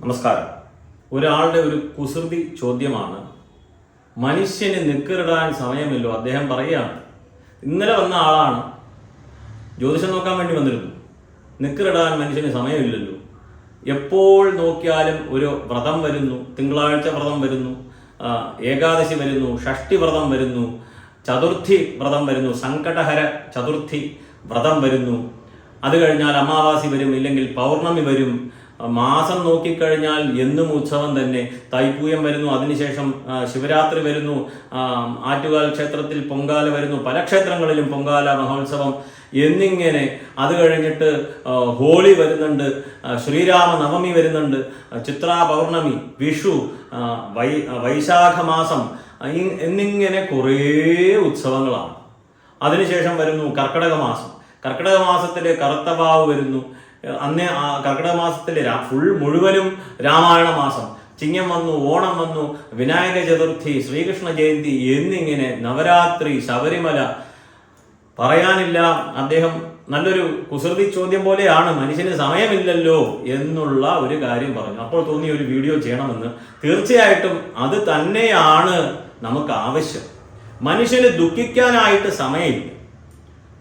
നമസ്കാരം. ഒരാളുടെ ഒരു കുസൃതി ചോദ്യമാണ്, മനുഷ്യന് നിക്കറിടാൻ സമയമില്ലോ? അദ്ദേഹം പറയുകയാണ്, ഇന്നലെ വന്ന ആളാണ്, ജ്യോതിഷം നോക്കാൻ വേണ്ടി വന്നിരുന്നു. നിക്കറിടാൻ മനുഷ്യന് സമയമില്ലല്ലോ. എപ്പോൾ നോക്കിയാലും ഒരു വ്രതം വരുന്നു, തിങ്കളാഴ്ച വ്രതം വരുന്നു, ഏകാദശി വരുന്നു, ഷഷ്ടി വ്രതം വരുന്നു, ചതുർത്ഥി വ്രതം വരുന്നു, സങ്കടഹര ചതുർത്ഥി വ്രതം വരുന്നു. അത് കഴിഞ്ഞാൽ അമാവാസി വരും, ഇല്ലെങ്കിൽ പൗർണമി വരും. മാസം നോക്കിക്കഴിഞ്ഞാൽ എന്നും ഉത്സവം തന്നെ. തൈപ്പൂയം വരുന്നു, അതിനുശേഷം ശിവരാത്രി വരുന്നു, ആറ്റുകാൽ ക്ഷേത്രത്തിൽ പൊങ്കാല വരുന്നു, പല ക്ഷേത്രങ്ങളിലും പൊങ്കാല മഹോത്സവം എന്നിങ്ങനെ. അത് കഴിഞ്ഞിട്ട് ഹോളി വരുന്നുണ്ട്, ശ്രീരാമ നവമി വരുന്നുണ്ട്, ചിത്രാ പൗർണമി, വിഷു, വൈശാഖ മാസം എന്നിങ്ങനെ കുറേ ഉത്സവങ്ങളാണ്. അതിനുശേഷം വരുന്നു കർക്കിടക മാസം. കർക്കിടക മാസത്തിലെ കറുത്തവാവ് വരുന്നു. അന്നേ കർക്കിടക മാസത്തിലെ മുഴുവനും രാമായണ മാസം. ചിങ്ങം വന്നു, ഓണം വന്നു, വിനായക ചതുർത്ഥി, ശ്രീകൃഷ്ണ ജയന്തി എന്നിങ്ങനെ നവരാത്രി, ശബരിമല. പറയാനില്ല. അദ്ദേഹം നല്ലൊരു കുസൃതി ചോദ്യം പോലെയാണ്, മനുഷ്യന് സമയമില്ലല്ലോ എന്നുള്ള ഒരു കാര്യം പറഞ്ഞു. അപ്പോൾ തോന്നി ഒരു വീഡിയോ ചെയ്യണമെന്ന്. തീർച്ചയായിട്ടും അത് തന്നെയാണ് നമുക്ക് ആവശ്യം. മനുഷ്യന് ദുഃഖിക്കാനായിട്ട് സമയമില്ല.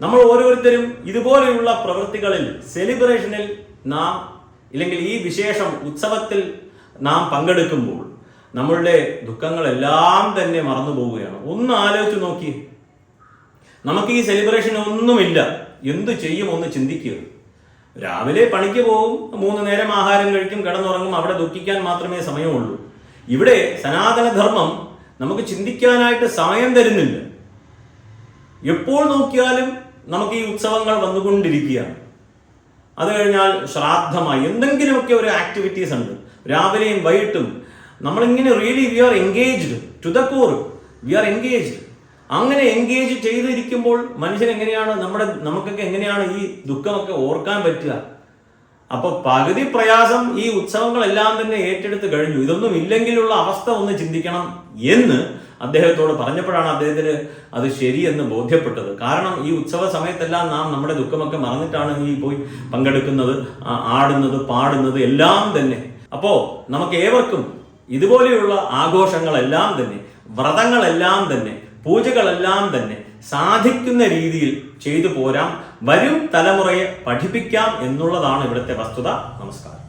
നമ്മൾ ഓരോരുത്തരും ഇതുപോലെയുള്ള പ്രവൃത്തികളിൽ, സെലിബ്രേഷനിൽ നാം, ഇല്ലെങ്കിൽ ഈ വിശേഷം ഉത്സവത്തിൽ നാം പങ്കെടുക്കുമ്പോൾ നമ്മളുടെ ദുഃഖങ്ങളെല്ലാം തന്നെ മറന്നു പോവുകയാണ്. ഒന്ന് ആലോചിച്ച് നോക്കി, നമുക്ക് ഈ സെലിബ്രേഷൻ ഒന്നുമില്ല, എന്തു ചെയ്യും ഒന്ന് ചിന്തിക്കുക. രാവിലെ പണിക്ക് പോകും, 3 നേരം ആഹാരം കഴിക്കും, കിടന്നുറങ്ങും, അവിടെ ദുഃഖിക്കാൻ മാത്രമേ സമയമുള്ളൂ. ഇവിടെ സനാതനധർമ്മം നമുക്ക് ചിന്തിക്കാനായിട്ട് സമയം തരുന്നില്ല. എപ്പോൾ നോക്കിയാലും നമുക്ക് ഈ ഉത്സവങ്ങൾ വന്നുകൊണ്ടിരിക്കുകയാണ്. അത് കഴിഞ്ഞാൽ ശ്രാദ്ധമായി എന്തെങ്കിലുമൊക്കെ ഒരു ആക്ടിവിറ്റീസ് ഉണ്ട്, രാവിലെയും വൈകിട്ടും. നമ്മളിങ്ങനെ really we are engaged to the core, we are engaged. അങ്ങനെ എൻഗേജ് ചെയ്തിരിക്കുമ്പോൾ മനുഷ്യൻ എങ്ങനെയാണ്, നമുക്കൊക്കെ എങ്ങനെയാണ് ഈ ദുഃഖമൊക്കെ ഓർക്കാൻ പറ്റുക? അപ്പൊ പകുതി പ്രയാസം ഈ ഉത്സവങ്ങളെല്ലാം തന്നെ ഏറ്റെടുത്ത് കഴിഞ്ഞു. ഇതൊന്നും ഇല്ലെങ്കിലുള്ള അവസ്ഥ ഒന്ന് ചിന്തിക്കണം എന്ന് അദ്ദേഹത്തോട് പറഞ്ഞപ്പോഴാണ് അദ്ദേഹത്തിന് അത് ശരിയെന്ന് ബോധ്യപ്പെട്ടത്. കാരണം ഈ ഉത്സവ സമയത്തെല്ലാം നാം നമ്മുടെ ദുഃഖമൊക്കെ മറന്നിട്ടാണ് ഈ പോയി പങ്കെടുക്കുന്നത്, ആടുന്നത്, പാടുന്നത് എല്ലാം തന്നെ. അപ്പോ നമുക്ക് ഏവർക്കും ഇതുപോലെയുള്ള ആഘോഷങ്ങളെല്ലാം തന്നെ, വ്രതങ്ങളെല്ലാം തന്നെ, പൂജകളെല്ലാം തന്നെ സാധിക്കുന്ന രീതിയിൽ ചെയ്തു പോരാം. വരും തലമുറയെ പഠിപ്പിക്കാം എന്നുള്ളതാണ് ഇവിടുത്തെ വസ്തുത. നമസ്കാരം.